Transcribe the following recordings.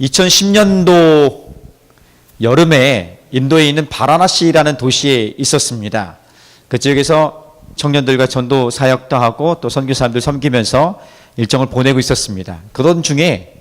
2010년도 여름에 인도에 있는 바라나시라는 도시에 있었습니다. 그 지역에서 청년들과 전도 사역도 하고 또 선교사님들 섬기면서 일정을 보내고 있었습니다. 그런 중에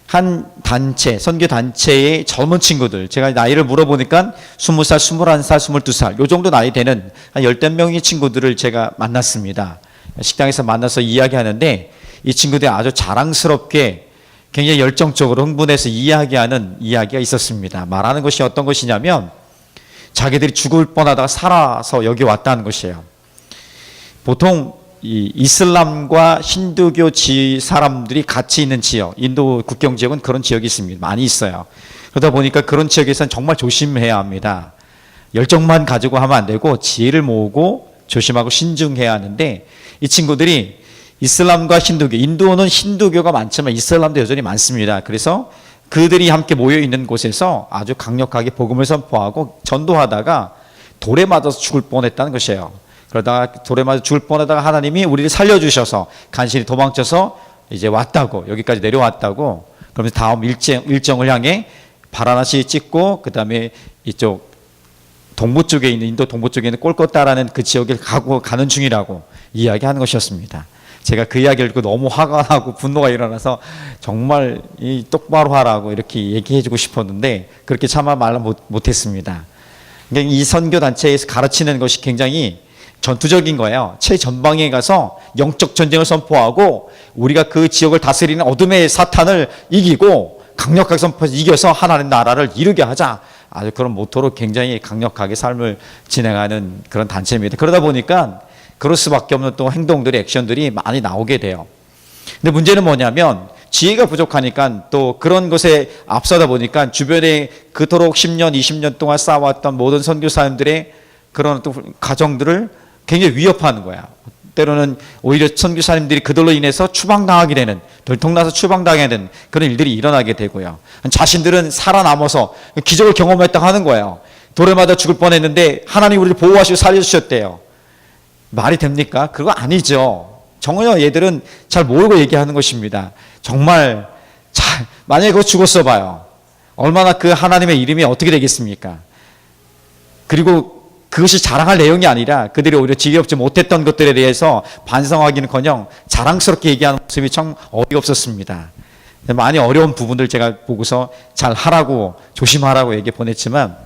한 단체, 선교 단체의 젊은 친구들, 제가 나이를 물어보니까 20살, 21살, 22살 요 정도 나이 되는 한 10여 명의 친구들을 제가 만났습니다. 식당에서 만나서 이야기하는데 이 친구들이 아주 자랑스럽게 굉장히 열정적으로 흥분해서 이야기하는 이야기가 있었습니다. 말하는 것이 어떤 것이냐면 자기들이 죽을 뻔하다가 살아서 여기 왔다는 것이에요. 보통 이 이슬람과 힌두교 사람들이 같이 있는 지역, 인도 국경 지역은 그런 지역이 있습니다. 많이 있어요. 그러다 보니까 그런 지역에서는 정말 조심해야 합니다. 열정만 가지고 하면 안 되고 지혜를 모으고 조심하고 신중해야 하는데 이 친구들이 이슬람과 힌두교, 인도는 힌두교가 많지만 이슬람도 여전히 많습니다. 그래서 그들이 함께 모여 있는 곳에서 아주 강력하게 복음을 선포하고 전도하다가 돌에 맞아서 죽을 뻔했다는 것이에요. 그러다가 돌에 맞아 죽을 뻔하다가 하나님이 우리를 살려주셔서 간신히 도망쳐서 이제 왔다고, 여기까지 내려왔다고. 그러면서 다음 일정을 향해 바라나시 찍고 그 다음에 이쪽 동부 쪽에 있는, 인도 동부 쪽에 있는 꼴꼬따라는 그 지역을 가는 중이라고 이야기하는 것이었습니다. 제가 그 이야기를 듣고 너무 화가 나고 분노가 일어나서 정말 똑바로 하라고 이렇게 얘기해주고 싶었는데 그렇게 차마 말을 못했습니다. 그러니까 이 선교단체에서 가르치는 것이 굉장히 전투적인 거예요. 최전방에 가서 영적 전쟁을 선포하고 우리가 그 지역을 다스리는 어둠의 사탄을 이기고 강력하게 선포해서 이겨서 하나님 나라를 이루게 하자. 아주 그런 모토로 굉장히 강력하게 삶을 진행하는 그런 단체입니다. 그러다 보니까 그럴 수밖에 없는 또 행동들이, 액션들이 많이 나오게 돼요. 근데 문제는 뭐냐면 지혜가 부족하니까 또 그런 것에 앞서다 보니까 주변에 그토록 10년, 20년 동안 쌓아왔던 모든 선교사님들의 그런 또 가정들을 굉장히 위협하는 거야. 때로는 오히려 선교사님들이 그들로 인해서 추방당하게 되는, 들통나서 추방당하게 되는 그런 일들이 일어나게 되고요. 자신들은 살아남아서 기적을 경험했다고 하는 거예요. 돌에 맞아 죽을 뻔했는데 하나님 우리를 보호하시고 살려주셨대요. 말이 됩니까? 그거 아니죠. 정말 얘들은 잘 모르고 얘기하는 것입니다. 정말 만약에 그거 죽었어 봐요. 얼마나 그 하나님의 이름이 어떻게 되겠습니까? 그리고 그것이 자랑할 내용이 아니라 그들이 오히려 지혜롭지 못했던 것들에 대해서 반성하기는커녕 자랑스럽게 얘기하는 모습이 참 어이가 없었습니다. 많이 어려운 부분들 제가 보고서 잘 하라고, 조심하라고 얘기 보냈지만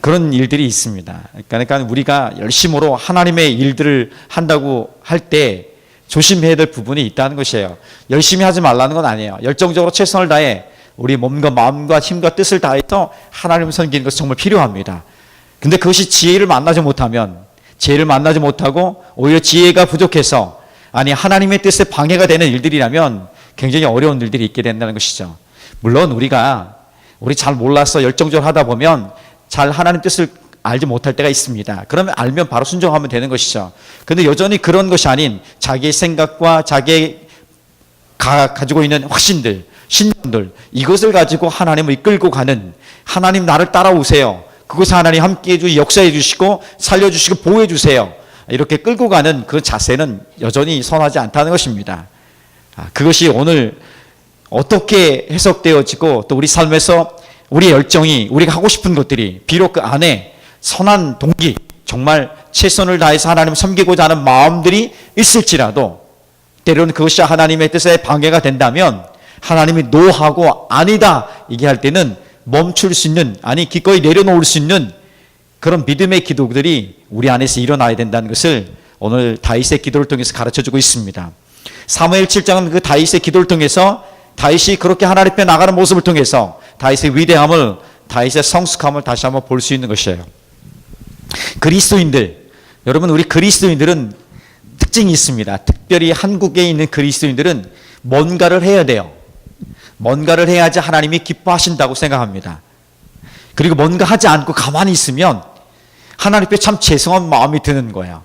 그런 일들이 있습니다. 그러니까 우리가 열심으로 하나님의 일들을 한다고 할 때 조심해야 될 부분이 있다는 것이에요. 열심히 하지 말라는 건 아니에요. 열정적으로 최선을 다해 우리 몸과 마음과 힘과 뜻을 다해서 하나님을 섬기는 것이 정말 필요합니다. 근데 그것이 지혜를 만나지 못하면, 지혜를 만나지 못하고 오히려 지혜가 부족해서 아니 하나님의 뜻에 방해가 되는 일들이라면 굉장히 어려운 일들이 있게 된다는 것이죠. 물론 우리 잘 몰라서 열정적으로 하다 보면 잘 하나님 뜻을 알지 못할 때가 있습니다. 그러면 알면 바로 순종하면 되는 것이죠. 근데 여전히 그런 것이 아닌 자기의 생각과 자기의 가지고 있는 확신들, 신념들, 이것을 가지고 하나님을 이끌고 가는, 하나님 나를 따라오세요. 그것을 하나님 함께해 주시고 역사해 주시고 살려주시고 보호해 주세요. 이렇게 끌고 가는 그 자세는 여전히 선하지 않다는 것입니다. 그것이 오늘 어떻게 해석되어지고 또 우리 삶에서 우리의 열정이, 우리가 하고 싶은 것들이 비록 그 안에 선한 동기, 정말 최선을 다해서 하나님을 섬기고자 하는 마음들이 있을지라도 때로는 그것이 하나님의 뜻에 방해가 된다면 하나님이 노하고 아니다 얘기할 때는 멈출 수 있는, 아니 기꺼이 내려놓을 수 있는 그런 믿음의 기도들이 우리 안에서 일어나야 된다는 것을 오늘 다윗의 기도를 통해서 가르쳐주고 있습니다. 사무엘 7장은 그 다윗의 기도를 통해서 다윗이 그렇게 하나님 앞에 나가는 모습을 통해서 다윗의 위대함을, 다윗의 성숙함을 다시 한번 볼 수 있는 것이에요. 그리스도인들, 여러분 우리 그리스도인들은 특징이 있습니다. 특별히 한국에 있는 그리스도인들은 뭔가를 해야 돼요. 뭔가를 해야지 하나님이 기뻐하신다고 생각합니다. 그리고 뭔가 하지 않고 가만히 있으면 하나님 앞에 참 죄송한 마음이 드는 거예요.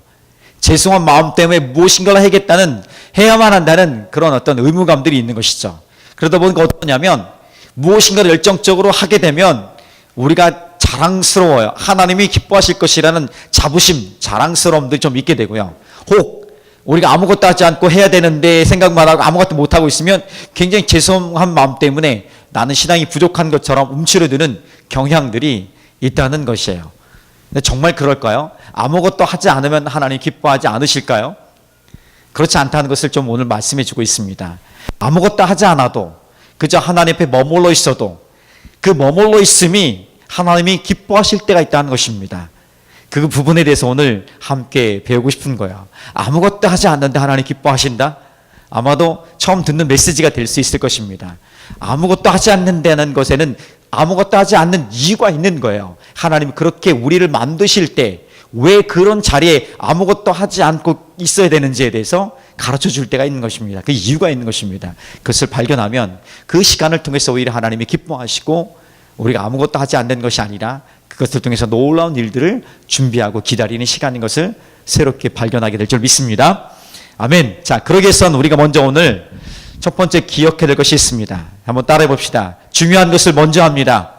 죄송한 마음 때문에 무엇인가를 해야겠다는, 해야만 한다는 그런 어떤 의무감들이 있는 것이죠. 그러다 보니까 어떠냐면 무엇인가를 열정적으로 하게 되면 우리가 자랑스러워요. 하나님이 기뻐하실 것이라는 자부심, 자랑스러움들이 좀 있게 되고요. 혹 우리가 아무것도 하지 않고 해야 되는데 생각만 하고 아무것도 못하고 있으면 굉장히 죄송한 마음 때문에 나는 신앙이 부족한 것처럼 움츠러드는 경향들이 있다는 것이에요. 근데 정말 그럴까요? 아무것도 하지 않으면 하나님 기뻐하지 않으실까요? 그렇지 않다는 것을 좀 오늘 말씀해 주고 있습니다. 아무것도 하지 않아도 그저 하나님 앞에 머물러 있어도 그 머물러 있음이 하나님이 기뻐하실 때가 있다는 것입니다. 그 부분에 대해서 오늘 함께 배우고 싶은 거예요. 아무것도 하지 않는데 하나님 기뻐하신다? 아마도 처음 듣는 메시지가 될 수 있을 것입니다. 아무것도 하지 않는다는 것에는 아무것도 하지 않는 이유가 있는 거예요. 하나님이 그렇게 우리를 만드실 때 왜 그런 자리에 아무것도 하지 않고 있어야 되는지에 대해서 가르쳐 줄 때가 있는 것입니다. 그 이유가 있는 것입니다. 그것을 발견하면 그 시간을 통해서 오히려 하나님이 기뻐하시고 우리가 아무것도 하지 않는 것이 아니라 그것을 통해서 놀라운 일들을 준비하고 기다리는 시간인 것을 새롭게 발견하게 될 줄 믿습니다. 아멘. 자, 그러기 위해서는 우리가 먼저 오늘 첫 번째 기억해야 될 것이 있습니다. 한번 따라해 봅시다. 중요한 것을 먼저 합니다.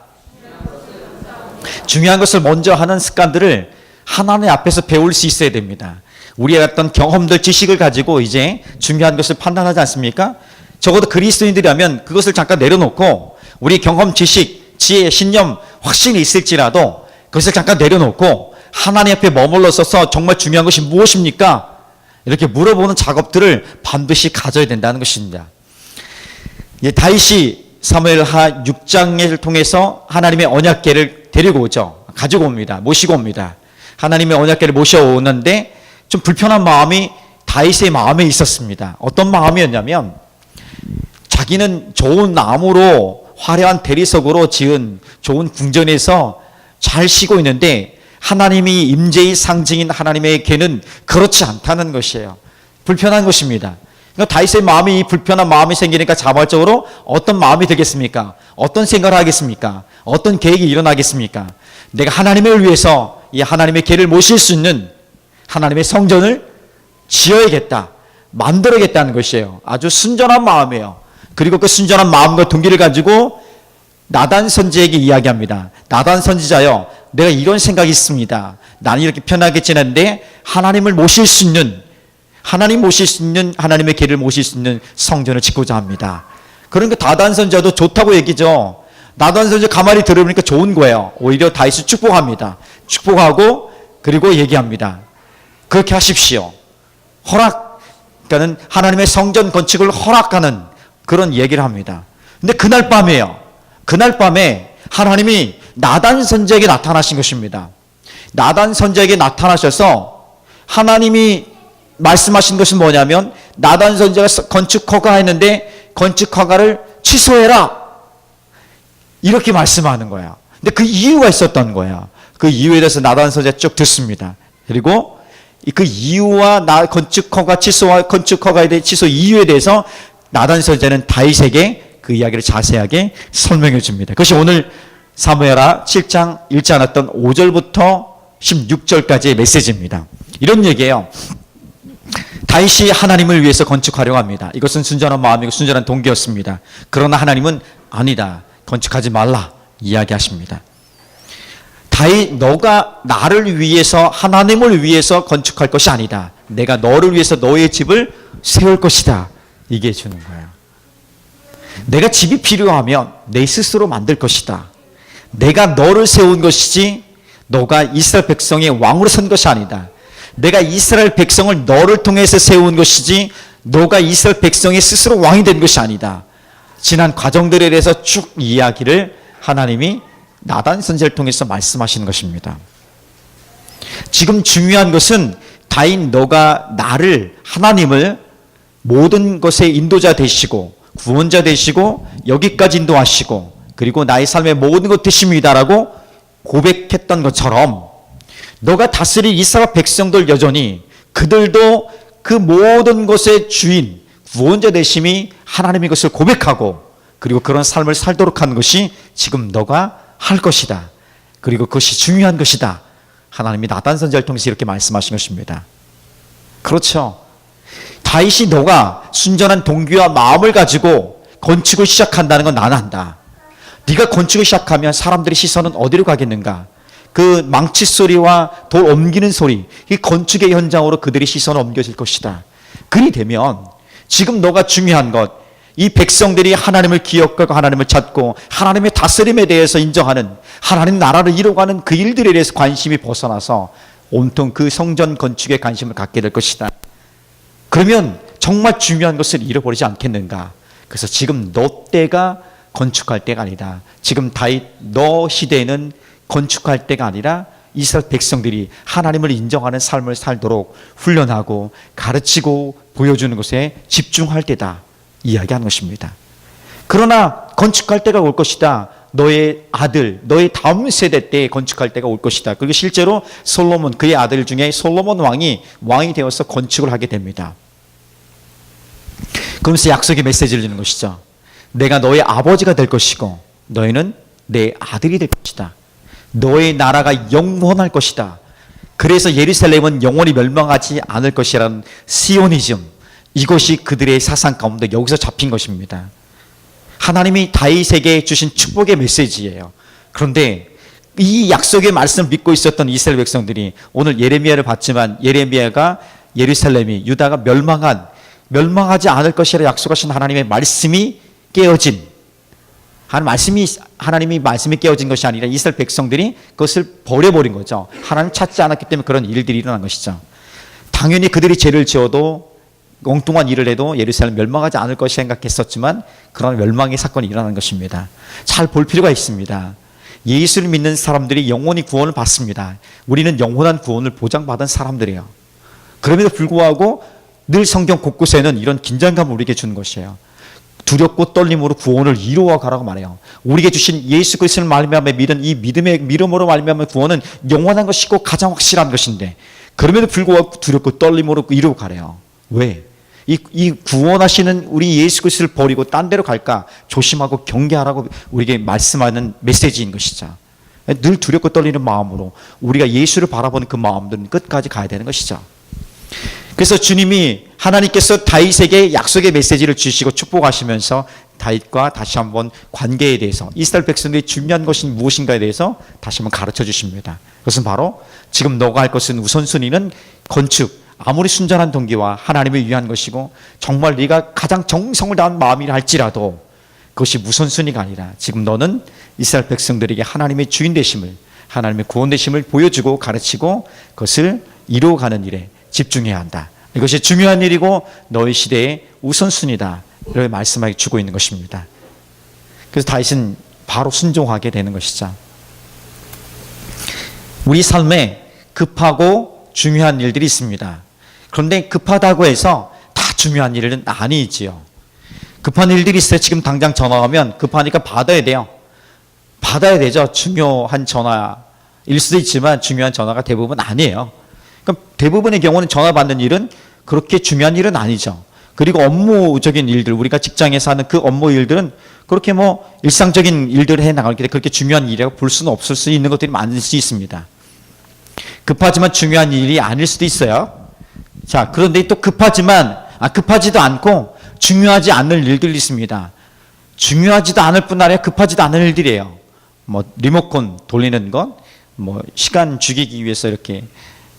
중요한 것을 먼저 하는 습관들을 하나님 앞에서 배울 수 있어야 됩니다. 우리의 어떤 경험들, 지식을 가지고 이제 중요한 것을 판단하지 않습니까? 적어도 그리스도인들이라면 그것을 잠깐 내려놓고 우리 경험, 지식, 지혜, 신념, 확신이 있을지라도 그것을 잠깐 내려놓고 하나님 앞에 머물러 서서 정말 중요한 것이 무엇입니까? 이렇게 물어보는 작업들을 반드시 가져야 된다는 것입니다. 다윗이 사무엘하 6장을 통해서 하나님의 언약궤를 데리고 오죠. 가지고 옵니다. 모시고 옵니다. 하나님의 언약궤를 모셔오는데 좀 불편한 마음이 다윗의 마음에 있었습니다. 어떤 마음이었냐면 자기는 좋은 나무로 화려한 대리석으로 지은 좋은 궁전에서 잘 쉬고 있는데 하나님이 임재의 상징인 하나님의 궤는 그렇지 않다는 것이에요. 불편한 것입니다. 그러니까 다윗의 마음이 불편한 마음이 생기니까 자발적으로 어떤 마음이 들겠습니까? 어떤 생각을 하겠습니까? 어떤 계획이 일어나겠습니까? 내가 하나님을 위해서 이 하나님의 궤를 모실 수 있는 하나님의 성전을 지어야겠다, 만들어야겠다는 것이에요. 아주 순전한 마음이에요. 그리고 그 순전한 마음과 동기를 가지고 나단 선지자에게 이야기합니다. 나단 선지자여, 내가 이런 생각이 있습니다. 나는 이렇게 편하게 지냈는데 하나님을 모실 수 있는, 하나님 모실 수 있는, 하나님의 궤를 모실 수 있는 성전을 짓고자 합니다. 그러니까 나단 선지자도 좋다고 얘기죠. 나단 선지자 가만히 들으니까 좋은 거예요. 오히려 다윗을 축복합니다. 축복하고 그리고 얘기합니다. 그렇게 하십시오. 그러니까는 하나님의 성전 건축을 허락하는 그런 얘기를 합니다. 근데 그날 밤이에요. 그날 밤에 하나님이 나단 선지자에게 나타나신 것입니다. 나단 선지자에게 나타나셔서 하나님이 말씀하신 것은 뭐냐면 나단 선지자가 건축 허가했는데 건축 허가를 취소해라, 이렇게 말씀하는 거야. 근데 그 이유가 있었던 거야. 그 이유에 대해서 나단 선지자가 쭉 듣습니다. 그리고 그 이유와 건축 허가 취소와 건축 허가에 대해 취소 이유에 대해서 나단 선지자는 다윗에게 그 이야기를 자세하게 설명해 줍니다. 그것이 오늘 사무엘하 7장 읽지 않았던 5절부터 16절까지의 메시지입니다. 이런 얘기예요. 다윗이 하나님을 위해서 건축하려고 합니다. 이것은 순전한 마음이고 순전한 동기였습니다. 그러나 하나님은 아니다, 건축하지 말라 이야기하십니다. 다윗, 너가 나를 위해서, 하나님을 위해서 건축할 것이 아니다. 내가 너를 위해서 너의 집을 세울 것이다, 얘기해 주는 거예요. 내가 집이 필요하면 내 스스로 만들 것이다. 내가 너를 세운 것이지 너가 이스라엘 백성의 왕으로 선 것이 아니다. 내가 이스라엘 백성을 너를 통해서 세운 것이지 너가 이스라엘 백성의 스스로 왕이 된 것이 아니다. 지난 과정들에 대해서 쭉 이야기를 하나님이 나단 선지자를 통해서 말씀하시는 것입니다. 지금 중요한 것은 다윗, 너가 나를, 하나님을 모든 것의 인도자 되시고 구원자 되시고 여기까지 인도하시고 그리고 나의 삶의 모든 것 되십니다라고 고백했던 것처럼 너가 다스릴 이스라엘 백성들 여전히 그들도 그 모든 것의 주인, 구원자 되심이 하나님의 것을 고백하고 그리고 그런 삶을 살도록 하는 것이 지금 너가 할 것이다. 그리고 그것이 중요한 것이다. 하나님이 나단 선지자를 통해서 이렇게 말씀하신 것입니다. 그렇죠. 다윗이 너가 순전한 동기와 마음을 가지고 건축을 시작한다는 건 나는 안다. 네가 건축을 시작하면 사람들의 시선은 어디로 가겠는가? 그 망치 소리와 돌 옮기는 소리, 이 건축의 현장으로 그들의 시선은 옮겨질 것이다. 그리 되면 지금 너가 중요한 것, 이 백성들이 하나님을 기억하고 하나님을 찾고 하나님의 다스림에 대해서 인정하는, 하나님 나라를 이루어가는 그 일들에 대해서 관심이 벗어나서 온통 그 성전 건축에 관심을 갖게 될 것이다. 그러면 정말 중요한 것을 잃어버리지 않겠는가? 그래서 지금 너 때가 건축할 때가 아니다. 지금 다윗 너 시대에는 건축할 때가 아니라 이스라엘 백성들이 하나님을 인정하는 삶을 살도록 훈련하고 가르치고 보여주는 것에 집중할 때다, 이야기하는 것입니다. 그러나 건축할 때가 올 것이다. 너의 아들, 너의 다음 세대 때 건축할 때가 올 것이다. 그리고 실제로 솔로몬, 그의 아들 중에 솔로몬 왕이 되어서 건축을 하게 됩니다. 그러면서 약속의 메시지를 주는 것이죠. 내가 너의 아버지가 될 것이고 너희는 내 아들이 될 것이다. 너의 나라가 영원할 것이다. 그래서 예루살렘은 영원히 멸망하지 않을 것이라는 시오니즘, 이것이 그들의 사상 가운데 여기서 잡힌 것입니다. 하나님이 다윗에게 주신 축복의 메시지예요. 그런데 이 약속의 말씀을 믿고 있었던 이스라엘 백성들이 오늘 예레미야를 봤지만, 예레미야가 예루살렘이, 유다가 멸망하지 않을 것이라 약속하신 하나님의 말씀이 깨어진, 하나님이 말씀이 깨어진 것이 아니라 이스라엘 백성들이 그것을 버려버린 거죠. 하나님 찾지 않았기 때문에 그런 일들이 일어난 것이죠. 당연히 그들이 죄를 지어도, 엉뚱한 일을 해도 예루살렘 멸망하지 않을 것이 생각했었지만 그런 멸망의 사건이 일어나는 것입니다. 잘 볼 필요가 있습니다. 예수를 믿는 사람들이 영원히 구원을 받습니다. 우리는 영원한 구원을 보장받은 사람들이에요. 그럼에도 불구하고 늘 성경 곳곳에는 이런 긴장감을 우리에게 주는 것이에요. 두렵고 떨림으로 구원을 이루어 가라고 말해요. 우리에게 주신 예수 그리스도를 말미암아 믿은 이 믿음으로 말미암아 구원은 영원한 것이고 가장 확실한 것인데, 그럼에도 불구하고 두렵고 떨림으로 이루어 가래요. 왜? 이 구원하시는 우리 예수 그리스도를 버리고 딴 데로 갈까? 조심하고 경계하라고 우리에게 말씀하는 메시지인 것이죠. 늘 두렵고 떨리는 마음으로 우리가 예수를 바라보는 그 마음들은 끝까지 가야 되는 것이죠. 그래서 주님이, 하나님께서 다윗에게 약속의 메시지를 주시고 축복하시면서 다윗과 다시 한번 관계에 대해서, 이스라엘 백성들이 중요한 것이 무엇인가에 대해서 다시 한번 가르쳐 주십니다. 그것은 바로 지금 너가 할 것은 우선순위는 건축, 아무리 순전한 동기와 하나님을 위한 것이고 정말 네가 가장 정성을 다한 마음이라 할지라도 그것이 우선순위가 아니라 지금 너는 이스라엘 백성들에게 하나님의 주인 되심을, 하나님의 구원 되심을 보여주고 가르치고 그것을 이루어가는 일에 집중해야 한다. 이것이 중요한 일이고 너희 시대의 우선순위다, 이렇게 말씀하게 주고 있는 것입니다. 그래서 다윗은 바로 순종하게 되는 것이죠. 우리 삶에 급하고 중요한 일들이 있습니다. 그런데 급하다고 해서 다 중요한 일은 아니지요. 급한 일들이 있어요. 지금 당장 전화 오면 급하니까 받아야 돼요. 받아야 되죠. 중요한 전화일 수도 있지만 중요한 전화가 대부분 아니에요. 그럼 대부분의 경우는 전화 받는 일은 그렇게 중요한 일은 아니죠. 그리고 업무적인 일들, 우리가 직장에서 하는 그 업무 일들은 그렇게 일상적인 일들을 해 나갈 때 그렇게 중요한 일이라고 볼 수는 없을 수 있는 것들이 많을 수 있습니다. 급하지만 중요한 일이 아닐 수도 있어요. 자, 그런데 또 급하지도 않고 중요하지 않을 일들이 있습니다. 중요하지도 않을 뿐 아니라 급하지도 않은 일들이에요. 리모컨 돌리는 것, 시간 죽이기 위해서 이렇게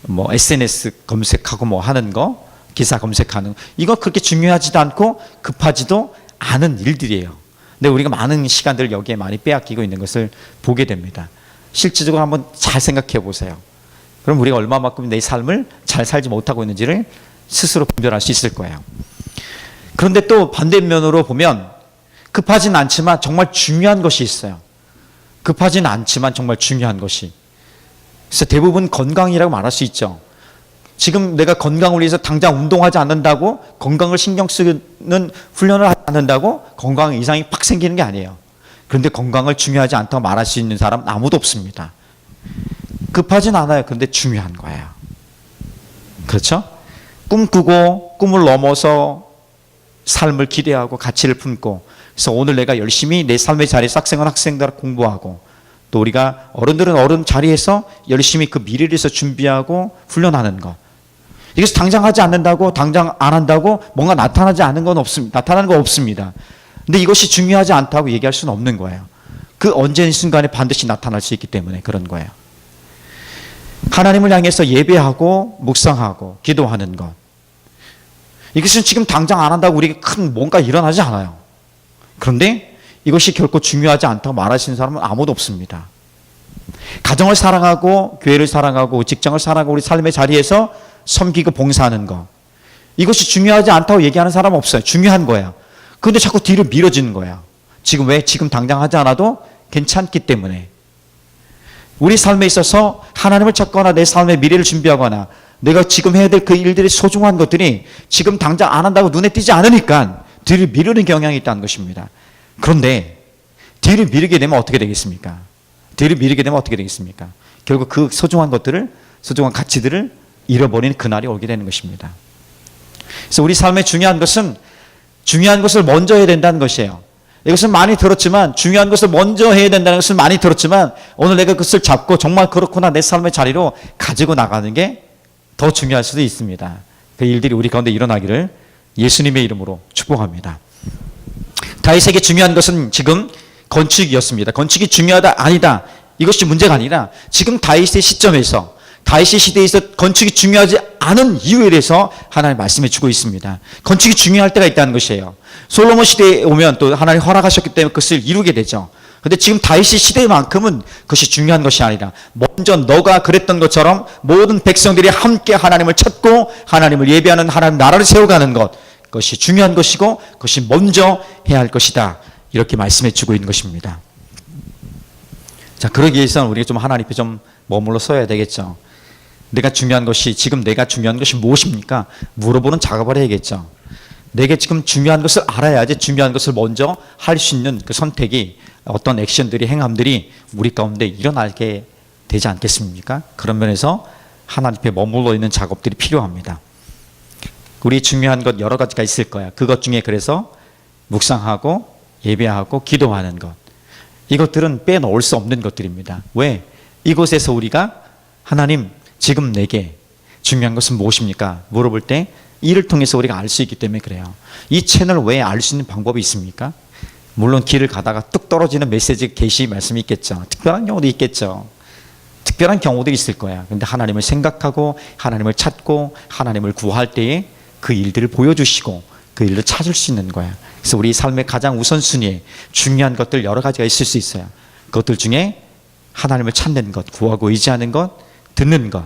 SNS 검색하고 하는 거, 기사 검색하는 거, 이거 그렇게 중요하지도 않고 급하지도 않은 일들이에요. 근데 우리가 많은 시간들을 여기에 많이 빼앗기고 있는 것을 보게 됩니다. 실질적으로 한번 잘 생각해 보세요. 그럼 우리가 얼마만큼 내 삶을 잘 살지 못하고 있는지를 스스로 분별할 수 있을 거예요. 그런데 또 반대면으로 보면 급하진 않지만 정말 중요한 것이 있어요. 급하진 않지만 정말 중요한 것이. 그래서 대부분 건강이라고 말할 수 있죠. 지금 내가 건강을 위해서 당장 운동하지 않는다고, 건강을 신경 쓰는 훈련을 하지 않는다고 건강 이상이 팍 생기는 게 아니에요. 그런데 건강을 중요하지 않다고 말할 수 있는 사람은 아무도 없습니다. 급하진 않아요. 그런데 중요한 거예요. 그렇죠? 꿈꾸고 꿈을 넘어서 삶을 기대하고 가치를 품고, 그래서 오늘 내가 열심히 내 삶의 자리에서 학생들 공부하고, 또 우리가 어른들은 어른 자리에서 열심히 그 미래를 위해서 준비하고 훈련하는 것. 이것을 당장 하지 않는다고, 당장 안 한다고 뭔가 나타나는 거 없습니다. 근데 이것이 중요하지 않다고 얘기할 수는 없는 거예요. 그 언제든 순간에 반드시 나타날 수 있기 때문에 그런 거예요. 하나님을 향해서 예배하고 묵상하고 기도하는 것. 이것은 지금 당장 안 한다고 우리에게 큰 뭔가 일어나지 않아요. 그런데 이것이 결코 중요하지 않다고 말하시는 사람은 아무도 없습니다. 가정을 사랑하고 교회를 사랑하고 직장을 사랑하고 우리 삶의 자리에서 섬기고 봉사하는 것, 이것이 중요하지 않다고 얘기하는 사람은 없어요. 중요한 거야. 그런데 자꾸 뒤로 미뤄지는 거야. 지금 왜? 지금 당장 하지 않아도 괜찮기 때문에. 우리 삶에 있어서 하나님을 찾거나 내 삶의 미래를 준비하거나 내가 지금 해야 될 그 일들이 소중한 것들이 지금 당장 안 한다고 눈에 띄지 않으니까 뒤를 미루는 경향이 있다는 것입니다. 그런데 뒤를 미루게 되면 어떻게 되겠습니까? 뒤를 미루게 되면 어떻게 되겠습니까? 결국 그 소중한 것들을, 소중한 가치들을 잃어버리는 그날이 오게 되는 것입니다. 그래서 우리 삶의 중요한 것은 중요한 것을 먼저 해야 된다는 것이에요. 이것은 많이 들었지만, 중요한 것을 먼저 해야 된다는 것을 많이 들었지만, 오늘 내가 그것을 잡고 정말 그렇구나 내 삶의 자리로 가지고 나가는 게 더 중요할 수도 있습니다. 그 일들이 우리 가운데 일어나기를 예수님의 이름으로 축복합니다. 다윗에게 중요한 것은 지금 건축이었습니다. 건축이 중요하다 아니다, 이것이 문제가 아니라 지금 다윗의 시점에서, 다윗의 시대에서 건축이 중요하지 않은 이유에 대해서 하나님 말씀해 주고 있습니다. 건축이 중요할 때가 있다는 것이에요. 솔로몬 시대에 오면 또 하나님 허락하셨기 때문에 그것을 이루게 되죠. 그런데 지금 다윗의 시대만큼은 그것이 중요한 것이 아니라 먼저 너가 그랬던 것처럼 모든 백성들이 함께 하나님을 찾고 하나님을 예배하는 하나님 나라를 세워가는 것, 그것이 중요한 것이고 그것이 먼저 해야 할 것이다, 이렇게 말씀해 주고 있는 것입니다. 자, 그러기 위해서는 우리가 좀 하나님 앞에 좀 머물러 서야 되겠죠. 내가 중요한 것이, 지금 내가 중요한 것이 무엇입니까? 물어보는 작업을 해야겠죠. 내게 지금 중요한 것을 알아야지 중요한 것을 먼저 할 수 있는 그 선택이, 어떤 액션들이, 행함들이 우리 가운데 일어나게 되지 않겠습니까? 그런 면에서 하나님 앞에 머물러 있는 작업들이 필요합니다. 우리 중요한 것 여러 가지가 있을 거야. 그것 중에 그래서 묵상하고 예배하고 기도하는 것, 이것들은 빼놓을 수 없는 것들입니다. 왜? 이곳에서 우리가 하나님 지금 내게 중요한 것은 무엇입니까? 물어볼 때 이를 통해서 우리가 알 수 있기 때문에 그래요. 이 채널 외에 알 수 있는 방법이 있습니까? 물론 길을 가다가 뚝 떨어지는 메시지 계시 말씀이 있겠죠. 특별한 경우도 있겠죠. 특별한 경우도 있을 거야. 그런데 하나님을 생각하고 하나님을 찾고 하나님을 구할 때에 그 일들을 보여주시고 그 일을 찾을 수 있는 거야. 그래서 우리 삶의 가장 우선순위에 중요한 것들 여러 가지가 있을 수 있어요. 그것들 중에 하나님을 찾는 것, 구하고 의지하는 것, 듣는 것,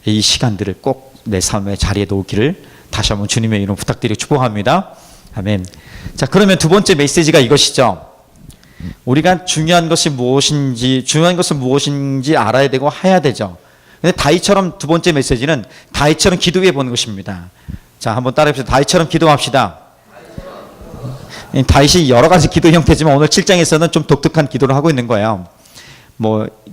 이 시간들을 꼭 내 삶의 자리에 놓기를 다시 한번 주님의 이름 부탁드리고 축복합니다. 아멘. 자, 그러면 두 번째 메시지가 이것이죠. 우리가 중요한 것이 무엇인지 알아야 되고 해야 되죠. 근데 다윗처럼 두 번째 메시지는 다윗처럼 기도해 보는 것입니다. 자, 한번 따라해보세요. 다윗처럼 기도합시다. 다윗이 여러 가지 기도 형태지만 오늘 7장에서는 좀 독특한 기도를 하고 있는 거예요.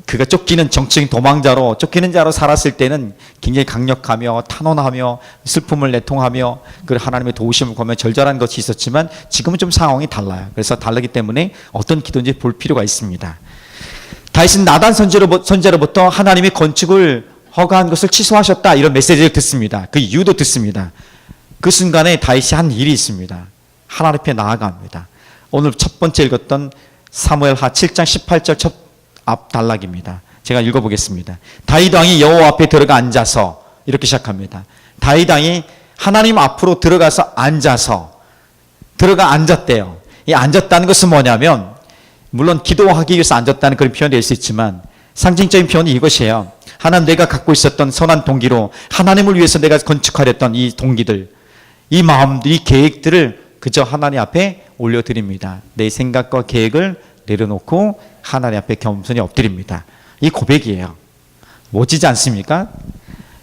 그가 쫓기는 정치적인 도망자로, 쫓기는 자로 살았을 때는 굉장히 강력하며 탄원하며 슬픔을 내통하며 그 하나님의 도우심을 구하며 절절한 것이 있었지만 지금은 좀 상황이 달라요. 그래서 다르기 때문에 어떤 기도인지 볼 필요가 있습니다. 다윗은 나단 선지자로부터 하나님이 건축을 허가한 것을 취소하셨다, 이런 메시지를 듣습니다. 그 이유도 듣습니다. 그 순간에 다윗이 한 일이 있습니다. 하나님 앞에 나아갑니다. 오늘 첫 번째 읽었던 사무엘하 7장 18절 첫 앞 단락입니다. 제가 읽어보겠습니다. 다윗 왕이 여호와 앞에 들어가 앉아서, 이렇게 시작합니다. 다윗 왕이 하나님 앞으로 들어가서 들어가 앉았대요. 이 앉았다는 것은 뭐냐면, 물론 기도하기 위해서 앉았다는 그런 표현이 될 수 있지만 상징적인 표현이 이것이에요. 하나님, 내가 갖고 있었던 선한 동기로 하나님을 위해서 내가 건축하렸던 이 동기들, 이 마음들, 이 계획들을 그저 하나님 앞에 올려드립니다. 내 생각과 계획을 내려놓고 하나님 앞에 겸손히 엎드립니다. 이 고백이에요. 멋지지 않습니까?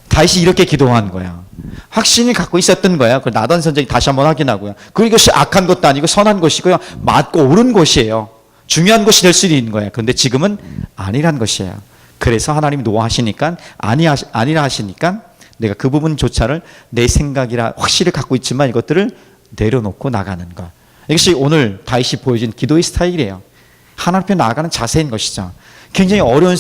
다윗이 이렇게 기도한 거야. 확신이 갖고 있었던 거야. 그 나단 선지자 다시 한번 확인하고요. 그것이 악한 것도 아니고 선한 것이고요. 맞고 옳은 것이에요. 중요한 것이 될 수도 있는 거예요. 그런데 지금은 아니란 것이에요. 그래서 하나님이 노하시니까, 아니라 하시니까 내가 그 부분조차를 내 생각이라 확실히 갖고 있지만 이것들을 내려놓고 나가는 것. 이것이 오늘 다윗이 보여준 기도의 스타일이에요. 하나님 앞에 나아가는 자세인 것이죠. 굉장히 어려운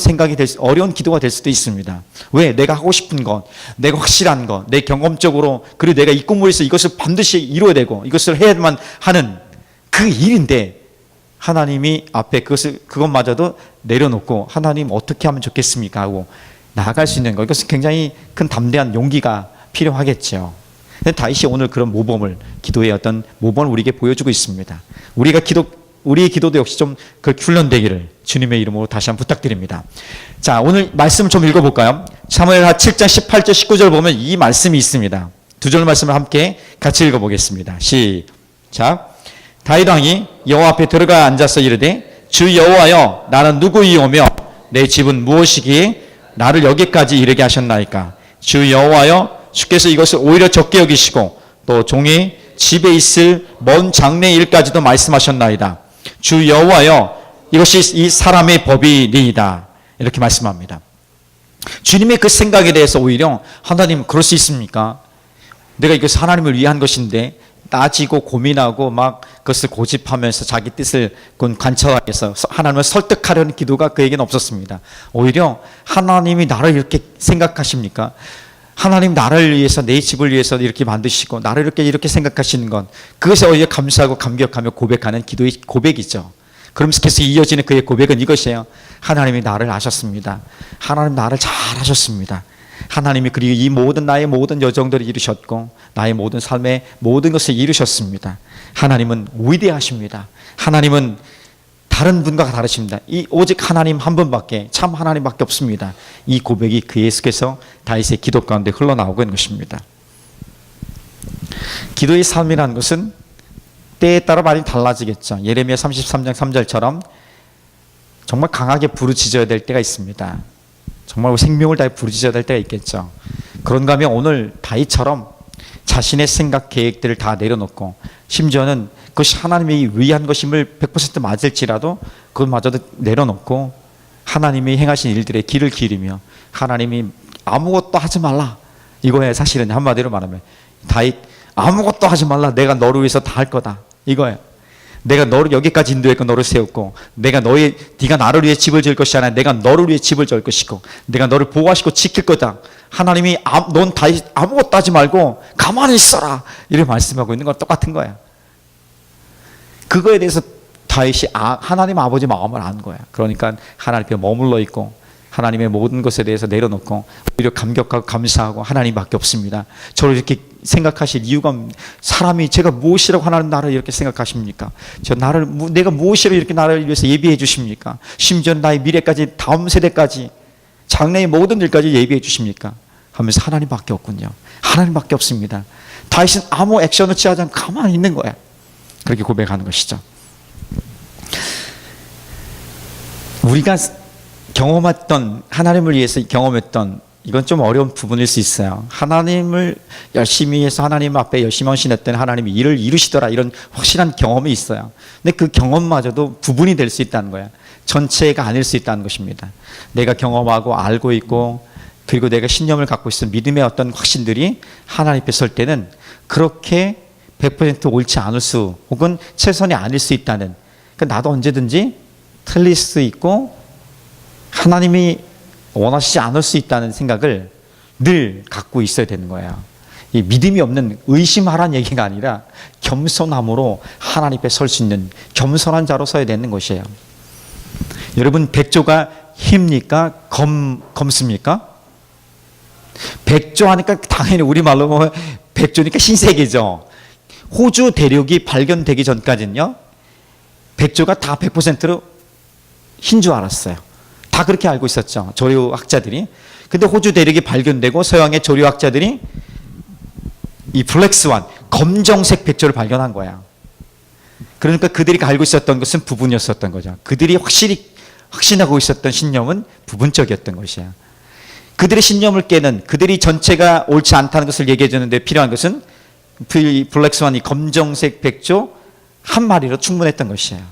어려운 기도가 될 수도 있습니다. 왜? 내가 하고 싶은 것, 내가 확실한 것, 내 경험적으로, 그리고 내가 이 꿈을 해서 이것을 반드시 이루어야 되고 이것을 해야만 하는 그 일인데, 하나님이 앞에 그것마저도 내려놓고 하나님 어떻게 하면 좋겠습니까 하고 나아갈 수 있는 것, 이것은 굉장히 큰 담대한 용기가 필요하겠죠. 근데 다윗이 오늘 그런 모범을, 기도의 어떤 모범을 우리에게 보여주고 있습니다. 우리의 기도도 역시 좀 그 훈련되기를 주님의 이름으로 다시 한번 부탁드립니다. 자, 오늘 말씀을 좀 읽어볼까요? 사무엘하 7장 18절 19절 보면 이 말씀이 있습니다. 두 절 말씀을 함께 같이 읽어보겠습니다. 시작. 다윗 왕이 여호와 앞에 들어가 앉아서 이르되 주 여호와여, 나는 누구이오며 내 집은 무엇이기에 나를 여기까지 이르게 하셨나이까? 주 여호와여, 주께서 이것을 오히려 적게 여기시고 또 종의 집에 있을 먼 장래 일까지도 말씀하셨나이다. 주 여호와여, 이것이 이 사람의 법이니이다. 이렇게 말씀합니다. 주님의 그 생각에 대해서 오히려 하나님, 그럴 수 있습니까? 내가 이것을 하나님을 위한 것인데 따지고 고민하고 막 그것을 고집하면서 자기 뜻을 관철하면서 하나님을 설득하려는 기도가 그에게는 없었습니다. 오히려 하나님이 나를 이렇게 생각하십니까? 하나님 나를 위해서, 내 집을 위해서 이렇게 만드시고 나를 이렇게 생각하시는 건, 그것에 오히려 감사하고 감격하며 고백하는 기도의 고백이죠. 그러면서 계속 이어지는 그의 고백은 이것이에요. 하나님이 나를 아셨습니다. 하나님 나를 잘 아셨습니다. 하나님이 그리고 이 모든 나의 모든 여정들을 이루셨고 나의 모든 삶의 모든 것을 이루셨습니다. 하나님은 위대하십니다. 하나님은 다른 분과 다르십니다. 이 오직 하나님 한 분밖에, 참 하나님밖에 없습니다. 이 고백이 계속해서 다윗의 기도 가운데 흘러나오고 있는 것입니다. 기도의 삶이라는 것은 때에 따라 많이 달라지겠죠. 예레미야 33장 3절처럼 정말 강하게 부르짖어야 될 때가 있습니다. 정말 생명을 다해 부르짖어야 될 때가 있겠죠. 그런가 하면 오늘 다윗처럼 자신의 생각, 계획들을 다 내려놓고, 심지어는 그것이 하나님이 위한 것임을 100% 맞을지라도 그것마저도 내려놓고 하나님이 행하신 일들의 길을 기리며, 하나님이 아무것도 하지 말라, 이거예요. 사실은 한마디로 말하면 다윗, 아무것도 하지 말라, 내가 너를 위해서 다 할 거다, 이거예요. 내가 너를 여기까지 인도했고 너를 세웠고, 네가 나를 위해 집을 지을 것이 아니라 내가 너를 위해 집을 지을 것이고, 내가 너를 보호하시고 지킬 거다. 하나님이 넌 다윗 아무것도 하지 말고 가만히 있어라, 이렇게 말씀하고 있는 건 똑같은 거야. 그거에 대해서 다윗이 하나님 아버지 마음을 안 거야. 그러니까 하나님 앞에 머물러 있고 하나님의 모든 것에 대해서 내려놓고 오히려 감격하고 감사하고, 하나님밖에 없습니다. 저를 이렇게 생각하실 이유가, 사람이 제가 무엇이라고 하나님 나를 이렇게 생각하십니까? 내가 무엇이라고 이렇게 나를 위해서 예비해 주십니까? 심지어 나의 미래까지, 다음 세대까지, 장래의 모든 일까지 예비해 주십니까? 하면서 하나님밖에 없군요. 하나님밖에 없습니다. 다윗은 아무 액션을 취하지 않고 가만히 있는 거야. 그렇게 고백하는 것이죠. 우리가 경험했던, 하나님을 위해서 경험했던, 이건 좀 어려운 부분일 수 있어요. 하나님을 열심히 해서 하나님 앞에 열심히 헌신했던 하나님이 일을 이루시더라, 이런 확실한 경험이 있어요. 근데 그 경험마저도 부분이 될 수 있다는 거야. 전체가 아닐 수 있다는 것입니다. 내가 경험하고 알고 있고, 그리고 내가 신념을 갖고 있는 믿음의 어떤 확신들이 하나님 앞에 설 때는 그렇게 100% 옳지 않을 수, 혹은 최선이 아닐 수 있다는, 그러니까 나도 언제든지 틀릴 수 있고 하나님이 원하시지 않을 수 있다는 생각을 늘 갖고 있어야 되는 거예요. 이 믿음이 없는, 의심하라는 얘기가 아니라 겸손함으로 하나님 앞에 설 수 있는 겸손한 자로 서야 되는 것이에요. 여러분, 백조가 힘입니까? 검습니까? 백조 하니까 당연히 우리말로 보면 백조니까 흰색이죠. 호주 대륙이 발견되기 전까지는요, 백조가 다 100%로 흰 줄 알았어요. 다 그렇게 알고 있었죠, 조류학자들이. 근데 호주 대륙이 발견되고 서양의 조류학자들이 이 블랙스완, 검정색 백조를 발견한 거야. 그러니까 그들이 알고 있었던 것은 부분이었었던 거죠. 그들이 확신하고 있었던 신념은 부분적이었던 것이야. 그들의 신념을 깨는, 그들이 전체가 옳지 않다는 것을 얘기해 주는데 필요한 것은 블랙스완, 이 검정색 백조 한 마리로 충분했던 것이에요.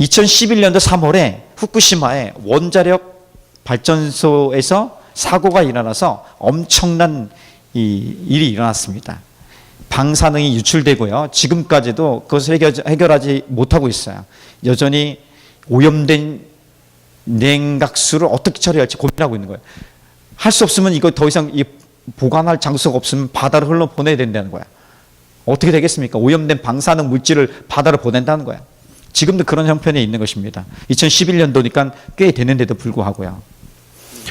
2011년도 3월에 후쿠시마의 원자력 발전소에서 사고가 일어나서 엄청난 일이 일어났습니다. 방사능이 유출되고요. 지금까지도 그것을 해결하지 못하고 있어요. 여전히 오염된 냉각수를 어떻게 처리할지 고민하고 있는 거예요. 할 수 없으면 이거 더 이상 보관할 장소가 없으면 바다로 흘러보내야 된다는 거야. 어떻게 되겠습니까? 오염된 방사능 물질을 바다로 보낸다는 거야. 지금도 그런 형편에 있는 것입니다. 2011년도니까 꽤 되는데도 불구하고요.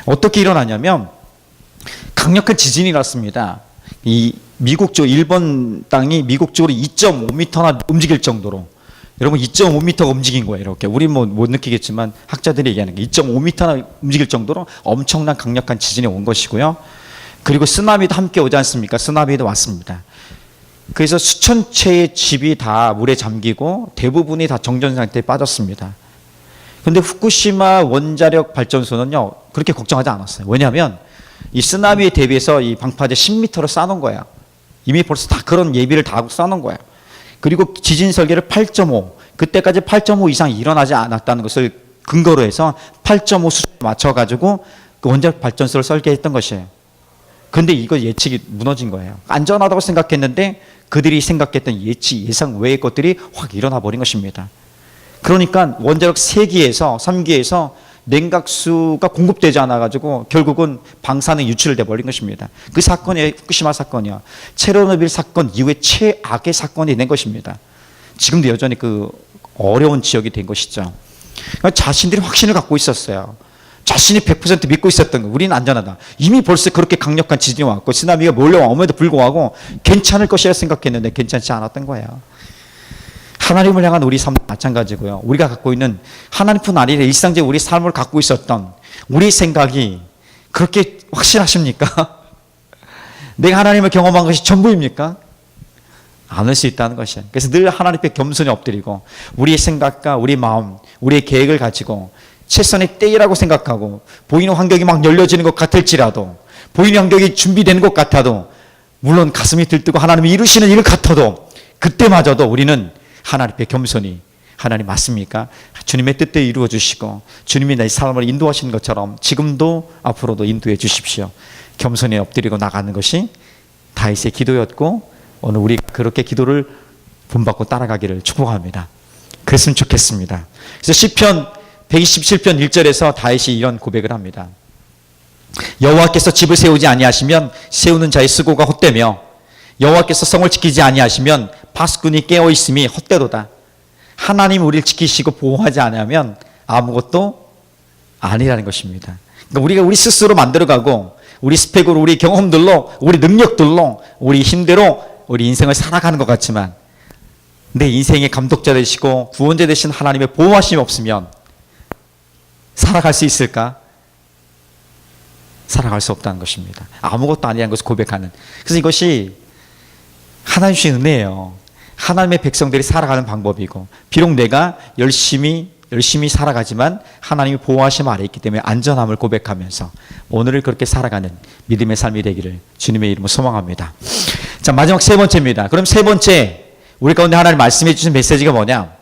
어떻게 일어나냐면 강력한 지진이 났습니다. 이 미국 쪽 일본 땅이 미국 쪽으로 2.5m나 움직일 정도로, 여러분 2.5m가 움직인 거예요. 이렇게 우리 뭐 못 느끼겠지만 학자들이 얘기하는 게 2.5m나 움직일 정도로 엄청난 강력한 지진이 온 것이고요. 그리고 쓰나미도 함께 오지 않습니까? 쓰나미도 왔습니다. 그래서 수천 채의 집이 다 물에 잠기고 대부분이 다 정전 상태에 빠졌습니다. 근데 후쿠시마 원자력 발전소는요, 그렇게 걱정하지 않았어요. 왜냐하면 이 쓰나미에 대비해서 이 방파제 10m를 쌓아놓은 거야. 이미 벌써 다 그런 예비를 다 하고 쌓아놓은 거야. 그리고 지진 설계를 8.5, 그때까지 8.5 이상 일어나지 않았다는 것을 근거로 해서 8.5 수준에 맞춰가지고 그 원자력 발전소를 설계했던 것이에요. 근데 이거 예측이 무너진 거예요. 안전하다고 생각했는데 그들이 생각했던 예상 외의 것들이 확 일어나 버린 것입니다. 그러니까 원자력 3기에서 3기에서 냉각수가 공급되지 않아가지고 결국은 방사능 유출돼 버린 것입니다. 그 사건이 후쿠시마 사건이야. 체르노빌 사건 이후에 최악의 사건이 된 것입니다. 지금도 여전히 그 어려운 지역이 된 것이죠. 그러니까 자신들이 확신을 갖고 있었어요. 자신이 100% 믿고 있었던 거. 우리는 안전하다. 이미 벌써 그렇게 강력한 지진이 왔고 쓰나미가 몰려옴에도 불구하고 괜찮을 것이라 생각했는데 괜찮지 않았던 거예요. 하나님을 향한 우리 삶도 마찬가지고요. 우리가 갖고 있는 하나님뿐 아니라 일상적인 우리 삶을 갖고 있었던 우리 생각이 그렇게 확실하십니까? 내가 하나님을 경험한 것이 전부입니까? 않을 수 있다는 것이에요. 그래서 늘 하나님 앞에 겸손히 엎드리고 우리의 생각과 우리 마음, 우리의 계획을 가지고 최선의 때이라고 생각하고 보이는 환경이 막 열려지는 것 같을지라도, 보이는 환경이 준비되는 것 같아도, 물론 가슴이 들뜨고 하나님이 이루시는 일 같아도 그때마저도 우리는 하나님 앞에 겸손히, 하나님 맞습니까? 주님의 뜻대로 이루어 주시고 주님이 내 삶을 인도하시는 것처럼 지금도 앞으로도 인도해 주십시오. 겸손히 엎드리고 나가는 것이 다윗의 기도였고 오늘 우리 그렇게 기도를 본받고 따라가기를 축복합니다. 그랬으면 좋겠습니다. 그래서 시편 127편 1절에서 다윗이 이런 고백을 합니다. 여호와께서 집을 세우지 아니하시면 세우는 자의 수고가 헛되며 여호와께서 성을 지키지 아니하시면 파수꾼이 깨어 있음이 헛되도다. 하나님 우리를 지키시고 보호하지 않으면 아무것도 아니라는 것입니다. 그러니까 우리가 우리 스스로 만들어가고 우리 스펙으로, 우리 경험들로, 우리 능력들로, 우리 힘대로 우리 인생을 살아가는 것 같지만 내 인생의 감독자 되시고 구원자 되신 하나님의 보호하심이 없으면 살아갈 수 있을까? 살아갈 수 없다는 것입니다. 아무것도 아니라는 것을 고백하는. 그래서 이것이 하나님 주신 은혜예요. 하나님의 백성들이 살아가는 방법이고, 비록 내가 열심히 살아가지만 하나님이 보호하심 아래 있기 때문에 안전함을 고백하면서 오늘을 그렇게 살아가는 믿음의 삶이 되기를 주님의 이름으로 소망합니다. 자, 마지막 세 번째입니다. 그럼 세 번째, 우리 가운데 하나님 말씀해 주신 메시지가 뭐냐?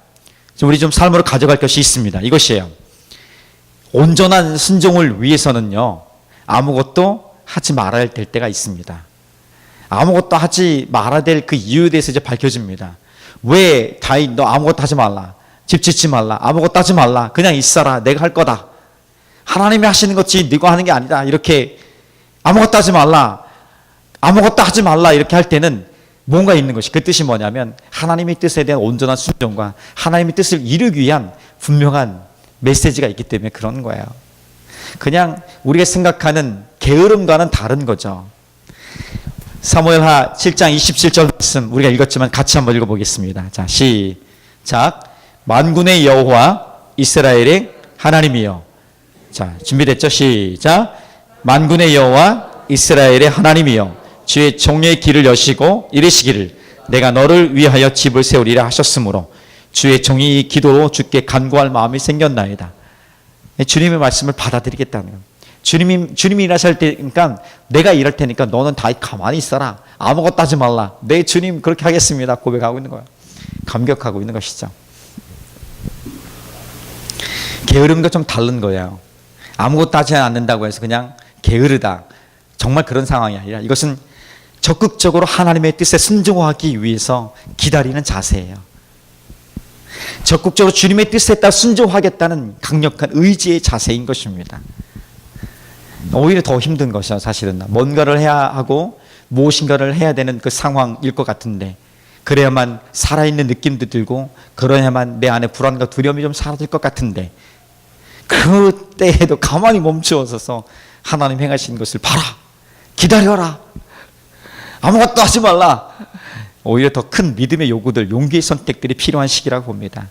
우리 좀 삶으로 가져갈 것이 있습니다. 이것이에요. 온전한 순종을 위해서는요, 아무것도 하지 말아야 될 때가 있습니다. 아무것도 하지 말아야 될 그 이유에 대해서 이제 밝혀집니다. 왜 다윗 너 아무것도 하지 말라, 집 짓지 말라, 아무것도 하지 말라, 그냥 있어라, 내가 할 거다, 하나님이 하시는 거지 네가 하는 게 아니다, 이렇게 아무것도 하지 말라, 아무것도 하지 말라 이렇게 할 때는 뭔가 있는 것이, 그 뜻이 뭐냐면 하나님의 뜻에 대한 온전한 순종과 하나님의 뜻을 이루기 위한 분명한 메시지가 있기 때문에 그런 거예요. 그냥 우리가 생각하는 게으름과는 다른 거죠. 사무엘하 7장 27절 말씀 우리가 읽었지만 같이 한번 읽어보겠습니다. 자, 시작. 만군의 여호와 이스라엘의 하나님이여. 자, 준비됐죠? 시작. 만군의 여호와 이스라엘의 하나님이여, 주의 종의 길을 여시고 이르시기를 내가 너를 위하여 집을 세우리라 하셨으므로 주의 종이 이 기도로 주께 간구할 마음이 생겼나이다. 주님의 말씀을 받아들이겠다는 거예요. 주님이 일하실 때니까 내가 일할 테니까 너는 다 가만히 있어라, 아무것도 하지 말라, 내 주님 그렇게 하겠습니다 고백하고 있는 거예요. 감격하고 있는 것이죠. 게으름과 좀 다른 거예요. 아무것도 하지 않는다고 해서 그냥 게으르다, 정말 그런 상황이 아니라 이것은 적극적으로 하나님의 뜻에 순종하기 위해서 기다리는 자세예요. 적극적으로 주님의 뜻에 따라 순종하겠다는 강력한 의지의 자세인 것입니다. 오히려 더 힘든 것이야. 사실은 뭔가를 해야 하고 무엇인가를 해야 되는 그 상황일 것 같은데, 그래야만 살아있는 느낌도 들고 그래야만 내 안에 불안과 두려움이 좀 사라질 것 같은데, 그때에도 가만히 멈추어서서 하나님 행하시는 것을 봐라, 기다려라, 아무것도 하지 말라. 오히려 더 큰 믿음의 요구들, 용기의 선택들이 필요한 시기라고 봅니다.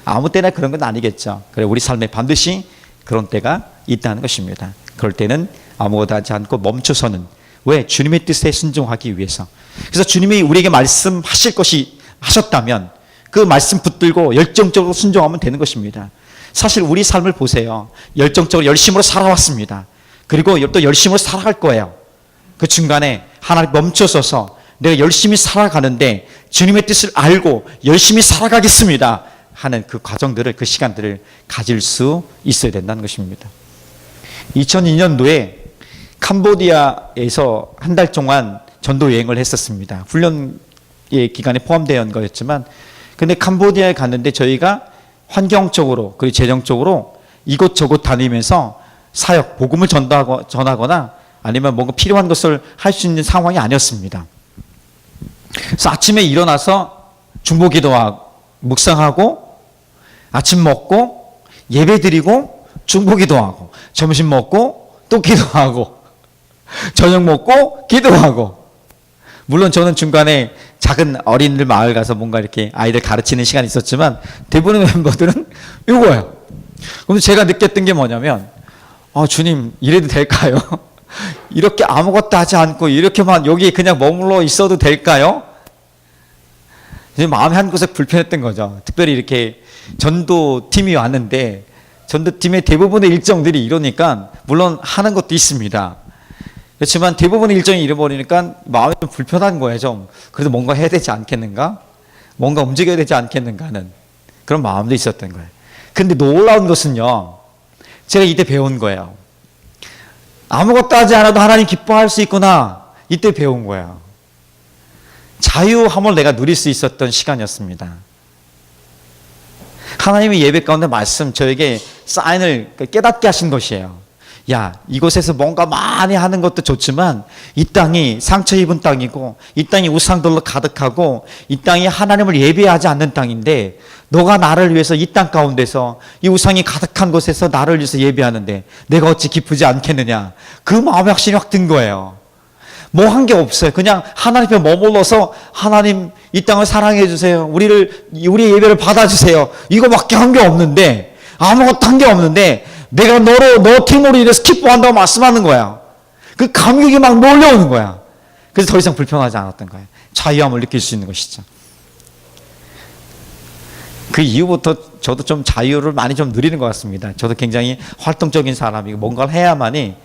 아무 때나 그런 건 아니겠죠. 그래 우리 삶에 반드시 그런 때가 있다는 것입니다. 그럴 때는 아무것도 하지 않고 멈춰서는, 왜? 주님의 뜻에 순종하기 위해서. 그래서 주님이 우리에게 말씀하실 것이 하셨다면 그 말씀 붙들고 열정적으로 순종하면 되는 것입니다. 사실 우리 삶을 보세요. 열정적으로 열심으로 살아왔습니다. 그리고 또 열심으로 살아갈 거예요. 그 중간에 하나님 멈춰서서 내가 열심히 살아가는데 주님의 뜻을 알고 열심히 살아가겠습니다 하는 그 과정들을, 그 시간들을 가질 수 있어야 된다는 것입니다. 2002년도에 캄보디아에서 한 달 동안 전도 여행을 했었습니다. 훈련의 기간에 포함되어 있는 거였지만, 근데 캄보디아에 갔는데 저희가 환경적으로 그리고 재정적으로 이곳저곳 다니면서 사역, 복음을 전하거나 아니면 뭔가 필요한 것을 할 수 있는 상황이 아니었습니다. 그래서 아침에 일어나서 중보기도하고 묵상하고 아침 먹고 예배 드리고 중보기도하고 점심 먹고 또 기도하고 저녁 먹고 기도하고, 물론 저는 중간에 작은 어린이들 마을 가서 뭔가 이렇게 아이들 가르치는 시간이 있었지만 대부분의 멤버들은 이거예요. 그럼 제가 느꼈던 게 뭐냐면, 주님 이래도 될까요? 이렇게 아무것도 하지 않고 이렇게만 여기 그냥 머물러 있어도 될까요? 마음이 한구석 불편했던 거죠. 특별히 이렇게 전도팀이 왔는데 전도팀의 대부분의 일정들이 이러니까 물론 하는 것도 있습니다. 그렇지만 대부분의 일정이 잃어버리니까 마음이 좀 불편한 거예요. 좀 그래도 뭔가 해야 되지 않겠는가? 뭔가 움직여야 되지 않겠는가 하는 그런 마음도 있었던 거예요. 근데 놀라운 것은요, 제가 이때 배운 거예요. 아무것도 하지 않아도 하나님 기뻐할 수 있구나. 이때 배운 거예요. 자유함을 내가 누릴 수 있었던 시간이었습니다. 하나님의 예배 가운데 말씀, 저에게 사인을 깨닫게 하신 것이에요. 야, 이곳에서 뭔가 많이 하는 것도 좋지만 이 땅이 상처 입은 땅이고 이 땅이 우상들로 가득하고 이 땅이 하나님을 예배하지 않는 땅인데 너가 나를 위해서 이 땅 가운데서 이 우상이 가득한 곳에서 나를 위해서 예배하는데 내가 어찌 기쁘지 않겠느냐. 그 마음이 확신이 확 든 거예요. 뭐 한 게 없어요. 그냥 하나님 앞에 머물러서 하나님 이 땅을 사랑해 주세요. 우리의 예배를 받아주세요. 이거밖에 한 게 없는데, 아무것도 한 게 없는데 내가 너 팀으로 인해서 기뻐한다고 말씀하는 거야. 그 감격이 막 몰려오는 거야. 그래서 더 이상 불편하지 않았던 거예요. 자유함을 느낄 수 있는 것이죠. 그 이후부터 저도 좀 자유를 많이 좀 누리는 것 같습니다. 저도 굉장히 활동적인 사람이고 뭔가를 해야만이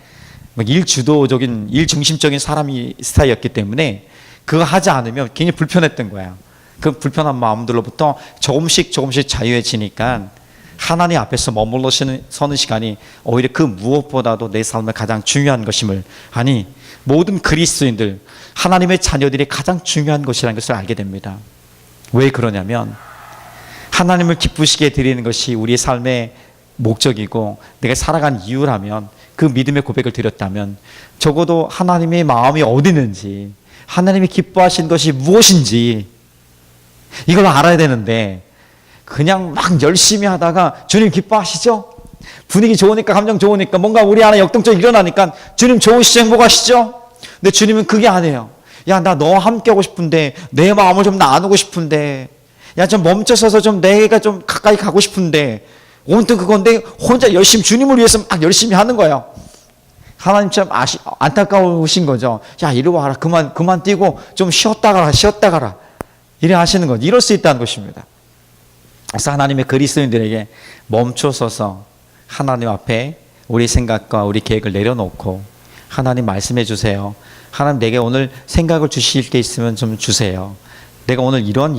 일 주도적인, 일 중심적인 사람이 스타일이었기 때문에 그거 하지 않으면 굉장히 불편했던 거예요. 그 불편한 마음들로부터 조금씩 자유해지니까 하나님 앞에서 머물러 서는 시간이 오히려 그 무엇보다도 내 삶의 가장 중요한 것임을, 아니 모든 그리스도인들, 하나님의 자녀들이 가장 중요한 것이라는 것을 알게 됩니다. 왜 그러냐면 하나님을 기쁘시게 드리는 것이 우리의 삶의 목적이고 내가 살아간 이유라면, 그 믿음의 고백을 드렸다면 적어도 하나님의 마음이 어디 있는지, 하나님이 기뻐하신 것이 무엇인지 이걸 알아야 되는데, 그냥 막 열심히 하다가 주님 기뻐하시죠? 분위기 좋으니까, 감정 좋으니까, 뭔가 우리 안에 역동적이 일어나니까 주님 좋으시죠? 행복하시죠? 근데 주님은 그게 아니에요. 야, 나 너와 함께 하고 싶은데, 내 마음을 좀 나누고 싶은데, 야, 좀 멈춰서서 좀 내가 좀 가까이 가고 싶은데, 온통 그건데 혼자 열심히 주님을 위해서 막 열심히 하는 거예요. 하나님 참 안타까우신 거죠. 야, 이리 와라. 그만 뛰고 좀 쉬었다 가라. 이래 하시는 거죠. 이럴 수 있다는 것입니다. 그래서 하나님의 그리스도인들에게 멈춰서서 하나님 앞에 우리 생각과 우리 계획을 내려놓고, 하나님 말씀해 주세요. 하나님 내게 오늘 생각을 주실 게 있으면 좀 주세요. 내가 오늘 이런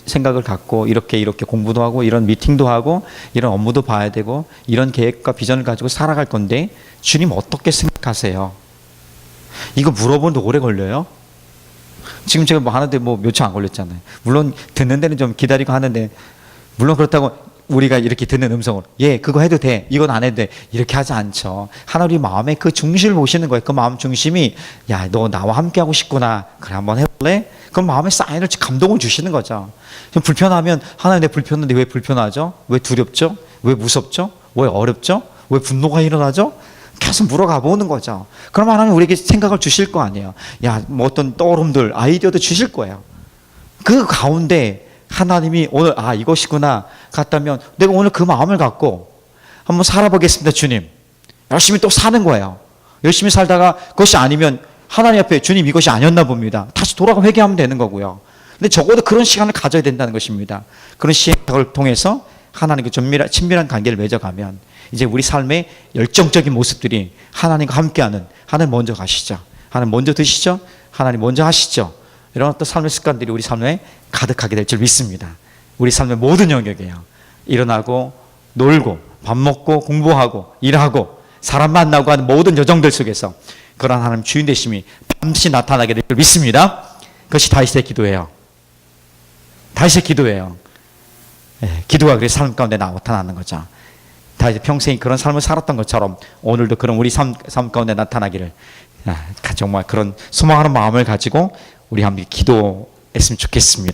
생각을 갖고 이렇게 공부도 하고 이런 미팅도 하고 이런 업무도 봐야 되고 이런 계획과 비전을 가지고 살아갈 건데 주님 어떻게 생각하세요? 이거 물어보는데 오래 걸려요? 지금 제가 뭐 하는데 뭐 몇 초 안 걸렸잖아요. 물론 듣는 데는 좀 기다리고 하는데, 물론 그렇다고 우리가 이렇게 듣는 음성으로 예 그거 해도 돼, 이건 안 해도 돼, 이렇게 하지 않죠. 하나님 마음의 그 중심을 보시는 거예요. 그 마음 중심이, 야, 너 나와 함께 하고 싶구나, 그래 한번 해볼래? 그럼 마음의 사인을, 감동을 주시는 거죠. 좀 불편하면 하나님 내 불편한데 왜 불편하죠? 왜 두렵죠? 왜 무섭죠? 왜 어렵죠? 왜 분노가 일어나죠? 계속 물어가 보는 거죠. 그럼 하나님 우리에게 생각을 주실 거 아니에요. 야, 뭐 어떤 떠오름들, 아이디어도 주실 거예요. 그 가운데 하나님이 오늘 이것이구나 같다면 내가 오늘 그 마음을 갖고 한번 살아보겠습니다. 주님. 열심히 또 사는 거예요. 열심히 살다가 그것이 아니면 하나님 앞에 주님 이것이 아니었나 봅니다. 다시 돌아가 회개하면 되는 거고요. 근데 적어도 그런 시간을 가져야 된다는 것입니다. 그런 시행을 통해서 하나님과 친밀한 관계를 맺어가면 이제 우리 삶의 열정적인 모습들이 하나님과 함께하는, 하나님 먼저 가시죠. 하나님 먼저 드시죠. 하나님 먼저 하시죠. 이런 어떤 삶의 습관들이 우리 삶에 가득하게 될 줄 믿습니다. 우리 삶의 모든 영역이에요. 일어나고 놀고 밥 먹고 공부하고 일하고 사람 만나고 하는 모든 여정들 속에서 그러한 하나님 주인 되심이 반드시 나타나게 될 줄 믿습니다. 그것이 다윗의 기도예요. 다윗의 기도예요. 기도가 그래서 삶 가운데 나타나는 거죠. 다윗이 평생이 그런 삶을 살았던 것처럼 오늘도 그런 우리 삶 가운데 나타나기를 정말 그런 소망하는 마음을 가지고 우리 함께 기도했으면 좋겠습니다.